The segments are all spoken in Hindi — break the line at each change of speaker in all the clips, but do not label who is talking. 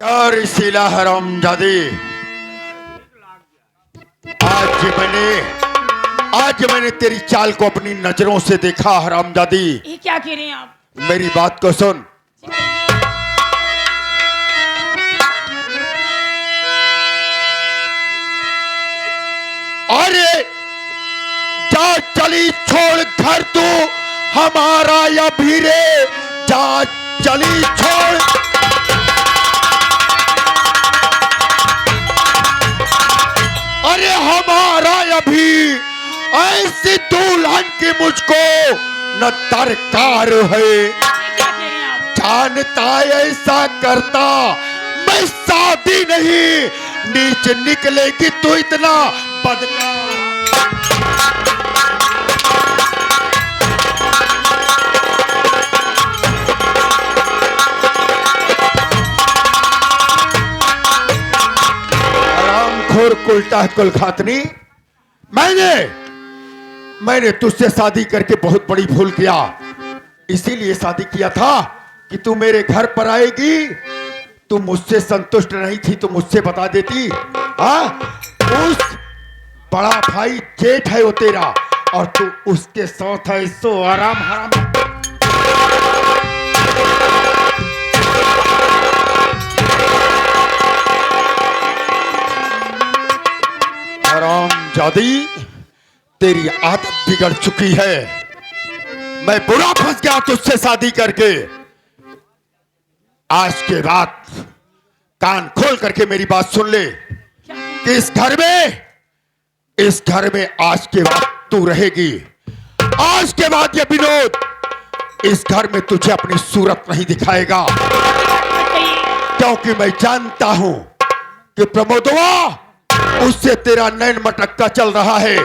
और इसीला हरामजादी, आज मैंने तेरी चाल को अपनी नजरों से देखा। हरामजादी,
ये क्या कह रहे हैं आप?
मेरी बात को सुन। अरे जा चली छोड़ घर तू हमारा या भीरे, जा चली छोड़। अरे हमारा अभी ऐसी दुल्हन की मुझको न दरकार है।
क्या कह रहे हैं आप?
जानता ऐसा करता मैं शादी नहीं, नीच निकलेगी तो इतना बदनाम। हरामखोर कुलटा कुलखातनी, मैंने तुझसे शादी करके बहुत बड़ी भूल किया। इसीलिए शादी किया था कि तू मेरे घर पर आएगी। तू मुझसे संतुष्ट नहीं थी तो मुझसे बता देती। हाँ, उस बड़ा भाई जेठ है वो तेरा, और तू उसके साथ है सो आराम हराम। हरामजादी, तेरी आदत बिगड़ चुकी है। मैं बुरा फंस गया तुझसे शादी करके। आज के बाद कान खोल करके मेरी बात सुन ले कि इस घर में आज के बाद तू रहेगी। आज के बाद ये विनोद इस घर में तुझे अपनी सूरत नहीं दिखाएगा, क्योंकि मैं जानता हूं कि प्रमोदवा, उससे तेरा नैन मटक्का चल रहा है,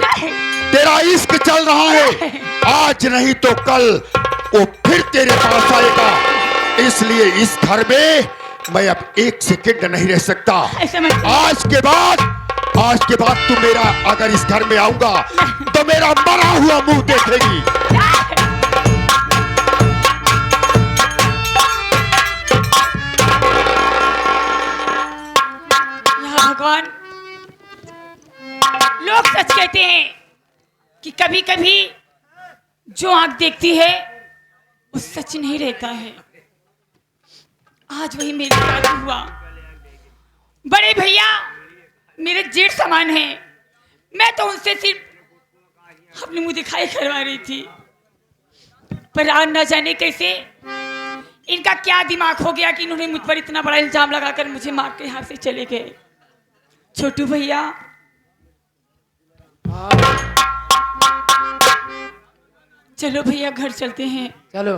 तेरा इश्क चल रहा है। आज नहीं तो कल वो फिर तेरे पास आएगा। इसलिए इस घर में मैं अब एक सेकंड नहीं रह सकता। आज के बाद तू मेरा, अगर इस घर में आऊंगा तो मेरा मरा हुआ मुंह देखेगी।
या भगवान, लोग सच कहते हैं कि कभी कभी जो आंख देखती है वो सच नहीं रहता है। आज वही मेरे साथ हुआ। बड़े भैया मेरे जेठ समान हैं, मैं तो उनसे सिर्फ अपनी मुंह दिखाई करवा रही थी, पर आज न जाने कैसे इनका क्या दिमाग हो गया कि इन्होंने मुझ पर इतना बड़ा इल्जाम लगाकर मुझे मार के यहाँ से चले गए। छोटू भैया, चलो भैया घर चलते हैं।
चलो।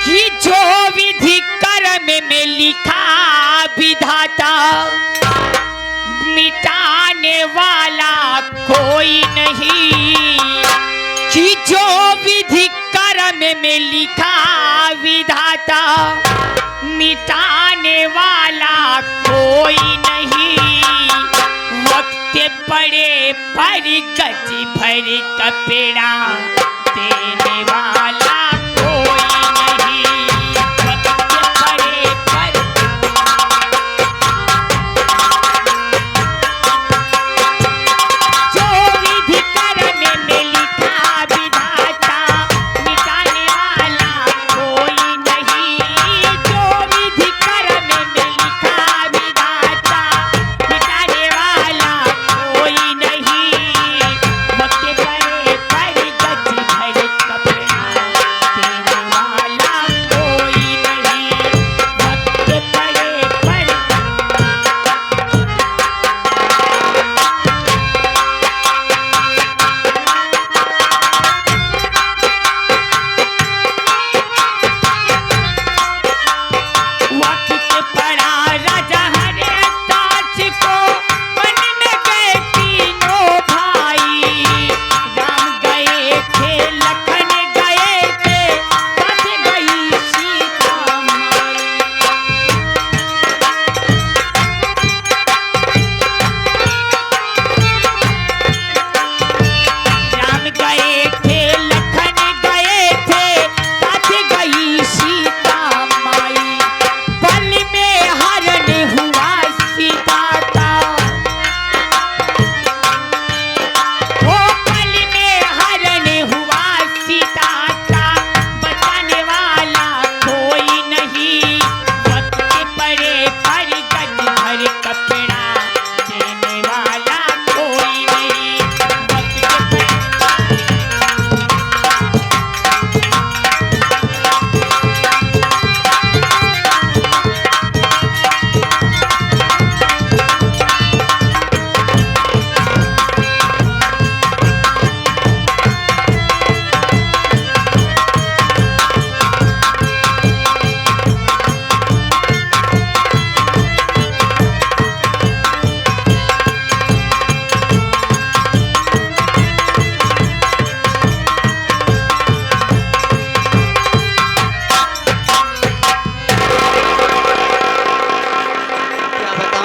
कि जो विधि कर्म में लिखा विधाता, मिटाने वाला कोई नहीं। कि जो विधि कर्म में लिखा विधाता, मिटाने वाला कोई नहीं। वक्त पड़े पर गज भर कपड़ा देने वाला कोई नहीं। वक्त पड़े पर जो विधि कर्म में लिखा विधाता, मिटाने वाला कोई नहीं। जो विधि कर्म में लिखा विधाता, मिटाने वाला कोई नहीं। वक्त पड़े पर गज भर कपड़ा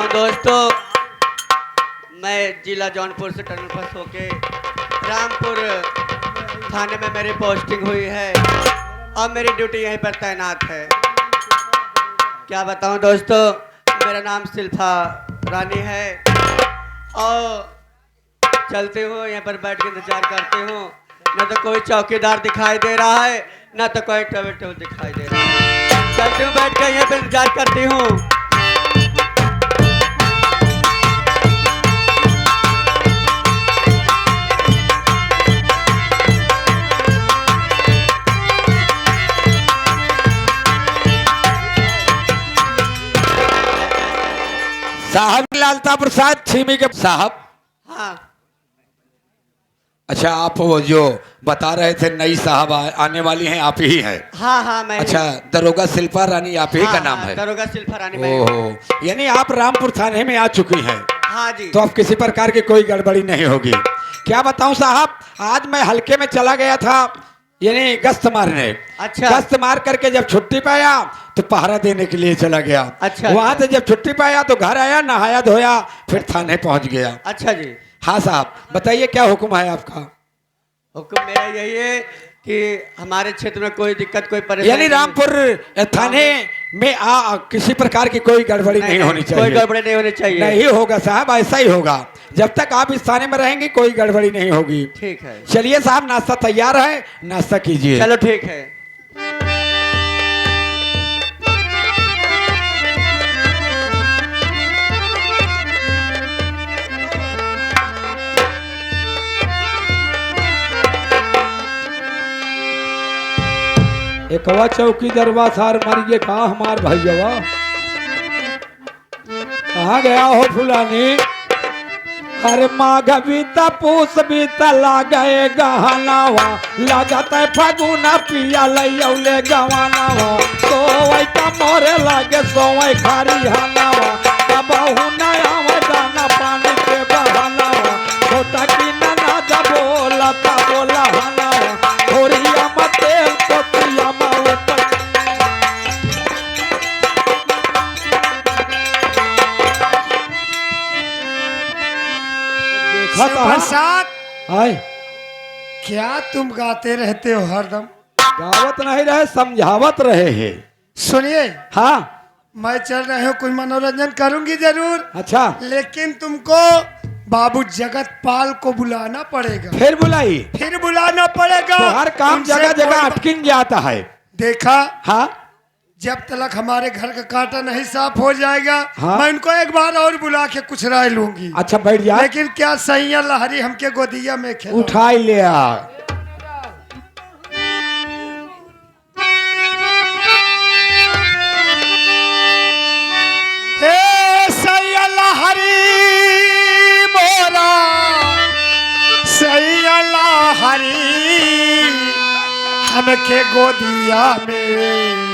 हूँ दोस्तों, मैं जिला जौनपुर से टनल पास होके रामपुर थाने में मेरी पोस्टिंग हुई है और मेरी ड्यूटी यहीं पर तैनात है। क्या बताऊं दोस्तों, मेरा नाम शिल्पा रानी है और चलते हो यहाँ पर बैठ के इंतजार करते हो। न तो कोई चौकीदार दिखाई दे रहा है, न तो कोई टवेटो दिखाई दे रहा है। चलते हूँ, बैठ कर यहाँ पर इंतजार करती हूँ।
साहब लालता प्रसाद छीमी के साहब।
हाँ
अच्छा, आप वो जो बता रहे थे नई साहब आने वाली हैं, आप ही हैं?
हाँ हाँ मैं।
अच्छा, दरोगा शिल्पा रानी आप ही
हाँ,
का नाम
हाँ,
है?
दरोगा शिल्पा रानी मैं।
ओहो, यानी आप रामपुर थाने में आ चुकी हैं।
हाँ जी।
तो अब किसी प्रकार की कोई गड़बड़ी नहीं होगी। क्या बताऊं साहब, आज मैं हल्के में चला गया था यानी गश्त मारने।
अच्छा।
गश्त मार करके जब छुट्टी पाया तो पहरा देने के लिए चला गया।
अच्छा,
वहां
अच्छा।
से जब छुट्टी पाया तो घर आया, नहाया धोया, फिर थाने पहुंच गया।
अच्छा जी।
हाँ साहब, बताइए क्या हुक्म है आपका?
हुक्म मेरा यही है कि हमारे क्षेत्र में कोई दिक्कत, कोई परेशानी
यानी रामपुर थाने में किसी प्रकार की कोई गड़बड़ी नहीं होनी चाहिए।
कोई गड़बड़ी नहीं होनी चाहिए।
नहीं होगा साहब, ऐसा ही होगा। जब तक आप इस थाने में रहेंगे कोई गड़बड़ी नहीं होगी।
ठीक है।
चलिए साहब, नाश्ता तैयार है, नाश्ता कीजिए।
चलो ठीक है।
एकवा चौकी दरबा सार मारिए का हमार भैया कहाँ गया हो फुलानी? अरे माघ बीता पूस बीता लागए गहनावा, लागत है फगुना पिया लौले गवानावा, सोवई का मोरे लागे सोवई खारी हनावा, कबहू नया दाना पानी के बहानावा, छोटा की नना बोला ता बोला हनावा, थोड़िया मतेल तो पिया ऊपर।
प्रसाद,
हाय,
क्या तुम गाते रहते हो हरदम?
गावत नहीं रहे, समझावत रहे हैं।
सुनिए,
हाँ,
मैं चल रहे हूँ, कुछ मनोरंजन करूंगी जरूर,
अच्छा,
लेकिन तुमको बाबू जगत पाल को बुलाना पड़ेगा।
फिर बुलाई?
फिर बुलाना पड़ेगा।
तो हर काम
उनसे
जगह जगह
कोई-
अटकिन जाता है।
देखा,
हाँ,
जब तक हमारे घर का कांटा नहीं साफ हो जाएगा,
हाँ?
मैं इनको एक बार और बुला के कुछ राय लूंगी।
अच्छा बैठ जा।
लेकिन क्या सैया लहरी हमके गोदिया में खेलो।
उठाई ले आ।
हे सैया लहरी मोरा, सैया लहरी हमके गोदिया में,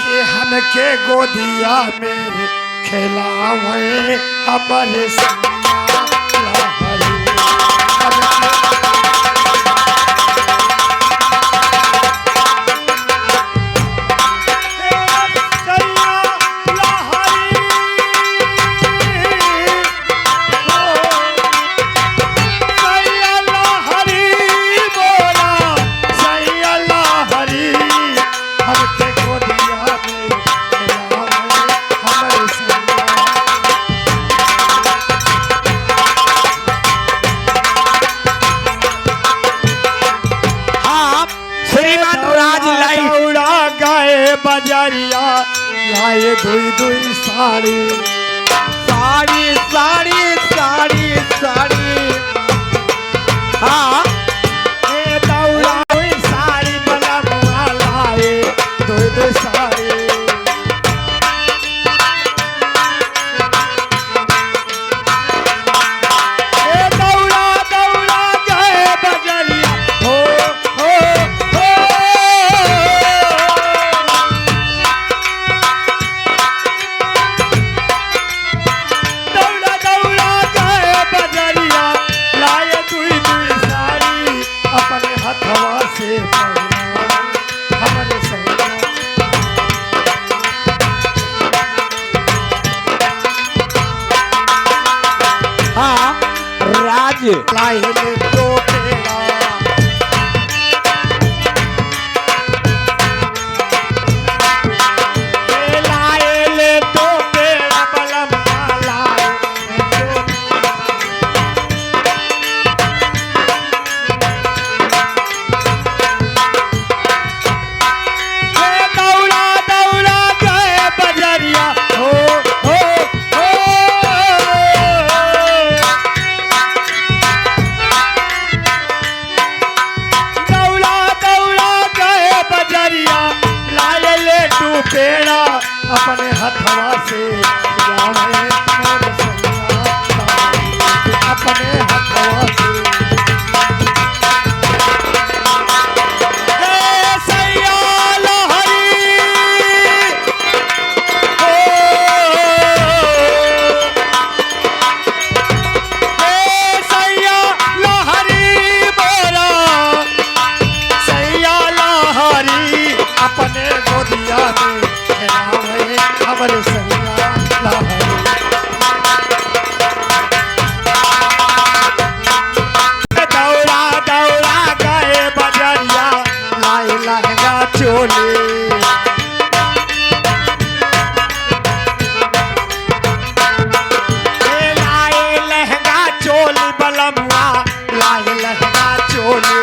के हमके गोदिया में खिलावे हमारे सैया लहरी। बजरिया लाए दुई दुई साड़ी,
साड़ी साड़ी साड़ी साड़ी। हाँ,
ए दौड़ा दुई साड़ी बला मुआ लाए दुई दुई साड़ी। ए दौड़ा दौड़ा गए बजरिया, हो हो हो। दौड़ा दौड़ा गए बजरिया लाए दुई दुई साड़ी।
कीजिए।
लाई ले दो पेड़ा लाए ले दो पेड़ा बलम लाए ले दो दौड़ा दौड़ा गए बजरिया हो हो हो दौड़ा दौड़ा गए बजरिया लाए ले तू पेड़ा अपने हथवा से लाए मोर सैया अपने हथवा से सैया लहरी सैया लहरी बोला सैया लहरी अपने गोदिया में खेलावे हमरे सैया लहरी दौड़ा दौड़ा गए बजरिया लाए लहंगा चोली लाए लहंगा चोली बलमुआ लाए लहंगा चोली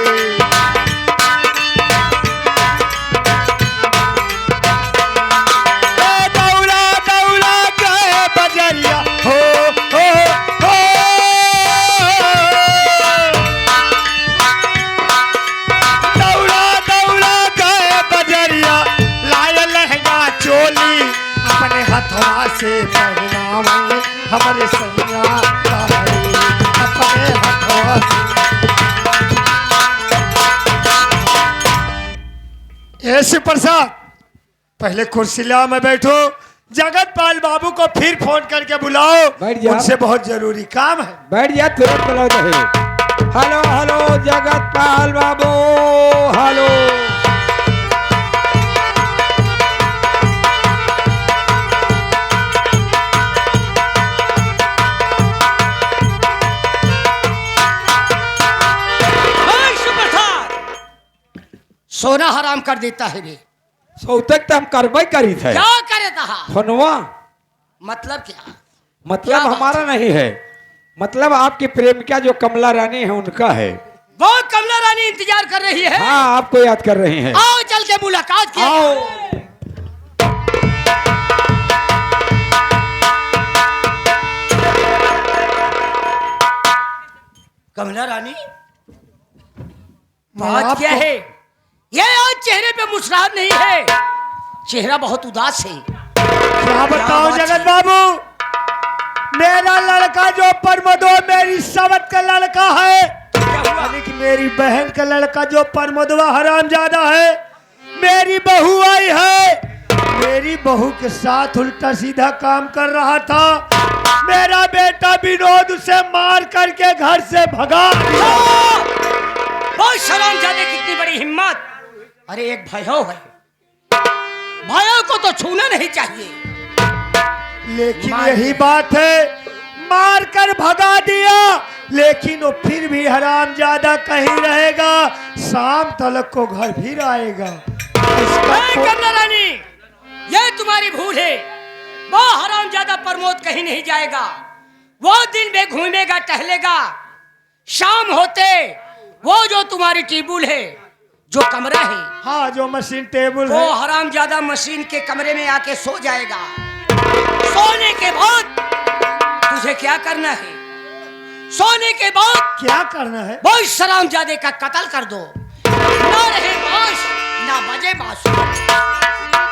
दौड़ा दौड़ा गए बजरिया हो हो हो दौड़ा दौड़ा गए बजरिया लाए लहंगा चोली अपने हथवा से पहनावे हमारे सैया लहरी अपने हथवा से ऐसे प्रसाद पहले कुर्सिला में बैठो जगत पाल बाबू को फिर फोन करके बुलाओ
बैठ जा।
उनसे बहुत जरूरी काम है
बैठ जा, तुरंत बुलाओ रहे। हेलो हेलो जगत पाल बाबू, हेलो।
सोना हराम कर देता है बे।
सौतक तो हम करबई करी थे।
क्या करे तहा?
फोनवा
मतलब क्या?
मतलब
क्या बात
हमारा नहीं है, मतलब आपकी प्रेमिका जो कमला रानी है उनका है।
वो कमला रानी इंतजार कर रही है।
हाँ, आपको याद कर रही हैं।
आओ चल के मुलाकात किया
आओ।
कमला रानी, बात क्या है? ये आज चेहरे पे मुस्कुराहट नहीं है, चेहरा बहुत उदास है।
क्या बताओ
बात
जगत बाबू, मेरा लड़का जो परमदो मेरी सवत का लड़का है, यानी कि मेरी बहन का लड़का जो परमदवा हरामजादा है, मेरी बहू आई है, मेरी बहू के साथ उल्टा सीधा काम कर रहा था। मेरा बेटा विनोद उसे मार करके घर से भगा दिया।
बहुत शर्मजादे, कितनी बड़ी हिम्मत! अरे एक भयो है, भयो को तो छूना नहीं चाहिए।
लेकिन यही बात है, मार कर भगा दिया, लेकिन वो फिर भी हरामजादा कहीं रहेगा, शाम तलक को घर फिर आएगा।
कमला रानी, ये तुम्हारी भूल है। वो हरामजादा प्रमोद कहीं नहीं जाएगा। वो दिन में घूमेगा टहलेगा, शाम होते वो जो तुम्हारी टेबल है, जो कमरा है,
हाँ जो मशीन टेबल
वो
है,
हरामजादा मशीन के कमरे में आके सो जाएगा। सोने के बाद तुझे क्या करना है? सोने के बाद
क्या करना है?
वो इस हरामजादे का कत्ल कर दो। ना रहे बांस, ना बजे बांसुरी।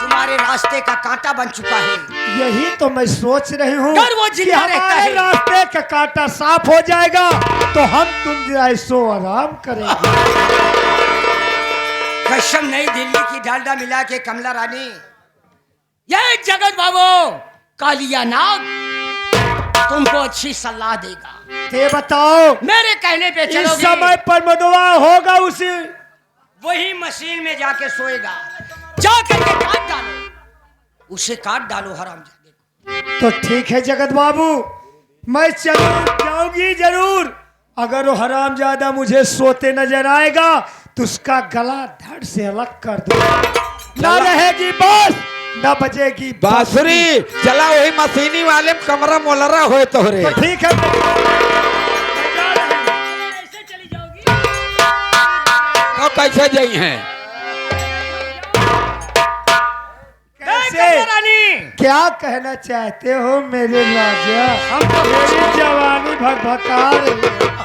तुम्हारे रास्ते का कांटा बन चुका है।
यही तो मैं सोच रही हूँ
अगर वो
कि
जिंदा रहता
हमारे
है,
रास्ते का कांटा साफ हो जाएगा तो हम तुम ऐसो आराम करेंगे।
कसम नई दिल्ली की डालडा मिला के कमला रानी, ये जगत बाबू कालिया नाग तुमको अच्छी सलाह देगा।
ते बताओ,
मेरे कहने पे
इस
चलोगी,
समय पर मदवा होगा उसे,
वही मशीन में जाके सोएगा। जा करके काट डालो, उसे काट डालो हरामजादे को।
तो ठीक है जगत बाबू, मैं चलूं जाऊंगी जरूर, अगर वो हरामजादा मुझे सोते नजर आएगा तो उसका गला धड़ से अलग कर दो। ना रहेगी बांस, ना बजेगी
बांसुरी। चला वही मशीनी वाले में कमरा मोलरा होए तोहरे।
तो ठीक है,
ऐसे चली जाओगी?
तो कैसे जाई हैं?
कैसे?
रानी
क्या कहना चाहते हो मेरे राजा? हम तो मेरी जवानी भगभका रही है।